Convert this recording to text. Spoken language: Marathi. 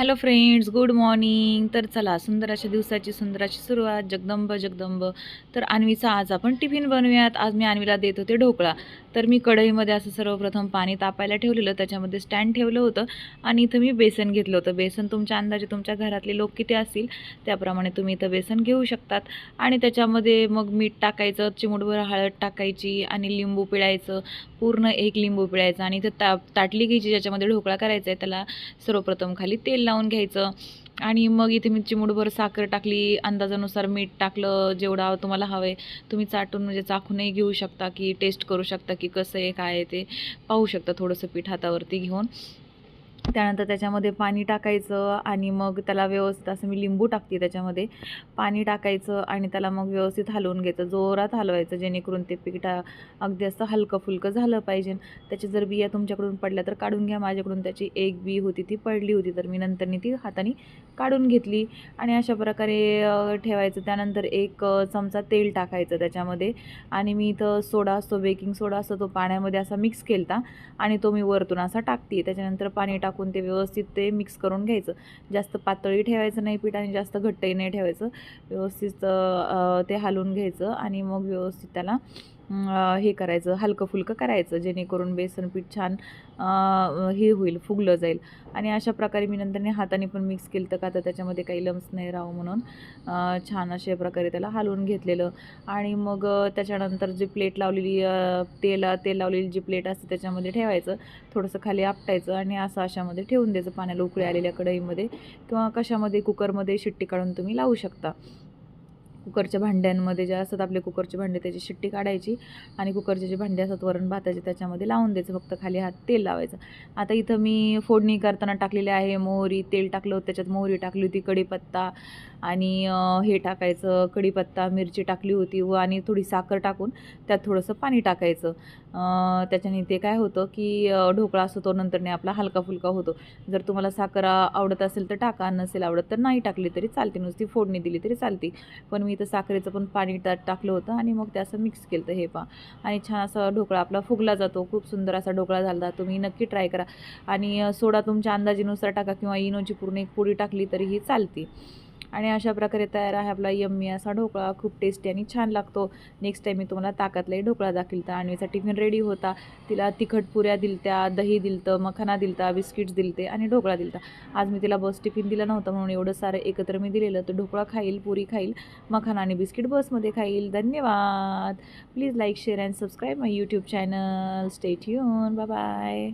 Hello friends, good morning. तर चला, सुंदर अशा दिवसाची सुंदर अशी सुरुवात. जगदंब जगदंब. तर अन्वीचा आज आपण टिफिन बनवूयात. आज मी अन्वीला देत होते ढोकळा. तर मी कढईमध्ये असं सर्वप्रथम पाणी तापायला ठेवलेलं, त्याच्यामध्ये स्टँड ठेवलं होतं आणि इथं मी बेसन घेतलं होतं. बेसन तुमच्या अंदाजे तुमच्या घरातले लोक किती असतील त्याप्रमाणे तुम्ही इथं बेसन घेऊ शकतात. आणि त्याच्यामध्ये मग मीठ टाकायचं, चिमूटभर हळद टाकायची आणि लिंबू पिळायचं. पूर्ण एक लिंबू पिळायचं आणि इथं ताटली घ्यायची ज्याच्यामध्ये ढोकळा करायचा आहे, त्याला सर्वप्रथम खाली तेल लावून घ्यायचं. आणि मग इथे मी चिमूटभर साखर टाकली, अंदाजानुसार मीठ टाकलं, जेवढा तुम्हाला हवं आहे. तुम्ही चाटून म्हणजे चाखूनही घेऊ शकता, की टेस्ट करू शकता की कसं आहे काय आहे ते पाहू शकता थोडंसं पीठ हातावरती घेऊन. त्यानंतर त्याच्यामध्ये पाणी टाकायचं आणि मग त्याला व्यवस्थित असं मी लिंबू टाकते त्याच्यामध्ये. पाणी टाकायचं आणि त्याला मग व्यवस्थित हलवून घ्यायचं, जोरात हलवायचं, जेणेकरून ते पीठ अगदी असं हलकं फुलकं झालं पाहिजे. त्याची जर बिया तुमच्याकडून पडल्या तर काढून घ्या. माझ्याकडून त्याची एक बी होती ती पडली होती, तर मी नंतरनी ती हाताने काढून घेतली आणि अशा प्रकारे ठेवायचं. त्यानंतर एक चमचा तेल टाकायचं त्याच्यामध्ये आणि मी इथं सोडा असतो, बेकिंग सोडा असतो, तो पाण्यामध्ये असा मिक्स केला आणि तो मी वरतून असा टाकते. त्याच्यानंतर पाणी टाकून ते व्यवस्थित ते मिक्स करून घ्यायचं. जास्त पातळी ठेवायचं नाही पीठ आणि जास्त घट्टही नाही ठेवायचं. व्यवस्थित ते हलवून घ्यायचं आणि मग व्यवस्थित त्याला हे करायचं, हलकं फुलकं करायचं, जेणेकरून बेसन पीठ छान हे होईल, फुगलं जाईल. आणि अशा प्रकारे मी नंतर हाताने पण मिक्स केलं तर का तर त्याच्यामध्ये काही लम्स नाही राहू म्हणून छान अशा प्रकारे त्याला हलवून घेतलेलं. आणि मग त्याच्यानंतर जी प्लेट लावलेली तेल लावलेली जी प्लेट असते त्याच्यामध्ये ठेवायचं, थोडंसं खाली आपटायचं आणि असं अशामध्ये ठेवून द्यायचं पाण्याला उकळी आलेल्या कढईमध्ये किंवा कशामध्ये कुकरमध्ये शिट्टी काढून तुम्ही लावू शकता. कुकरच्या भांड्यांमध्ये जे असतात आपले कुकरचे भांडे त्याची शिट्टी काढायची आणि कुकरचे जे भांडे असतात वरण भाताचे त्याच्यामध्ये लावून द्यायचं, फक्त खाली हात तेल लावायचं. आता इथं मी फोडणी करताना टाकलेले आहे मोहरी, तेल टाकलं होतं त्याच्यात, मोहरी टाकली होती, कढीपत्ता आणि हे टाकायचं, कढीपत्ता, मिरची टाकली होती आणि थोडी साखर टाकून त्यात थोडंसं पाणी टाकायचं. त्याच्याने ते काय होतं की ढोकळा असतो तो नंतरने आपला हलका फुलका होतो. जर तुम्हाला साखर आवडत असेल तर टाका, नसेल आवडत तर नाही टाकली तरी चालते, नुसती फोडणी दिली तरी चालते. पण मी इथं साखरेचं पण पाणी त्यात टाकलं होतं आणि मग ते असं मिक्स केलं तर हे आणि छान असा ढोकळा आपला फुगला जातो. खूप सुंदर असा ढोकळा झाला. तुम्ही नक्की ट्राय करा. आणि सोडा तुमच्या अंदाजीनुसार टाका किंवा इनोची पूर्ण एक पुडी टाकली तरीही चालते. आणि अशा प्रकारे तयार आहे आपला यम्मी असा ढोकळा. खूप टेस्टी आणि छान लागतो. नेक्स्ट टाईम मी तुम्हाला ताकातलाही ढोकळा दाखवेल. तर अन्वीचा टिफिन रेडी होता. तिला तिखट पुऱ्या दिलत्या, दही दिलतं, मखाना दिलता, बिस्किट्स दिलते आणि ढोकळा दिलता. आज मी तिला बस टिफिन दिला नव्हता म्हणून एवढं सारं एकत्र मी दिलेलं. तर ढोकळा खाईल, पुरी खाईल, मखाना आणि बिस्किट बसमध्ये खाईल. धन्यवाद. Please like, share and subscribe my YouTube channel. Stay tune. Bye bye.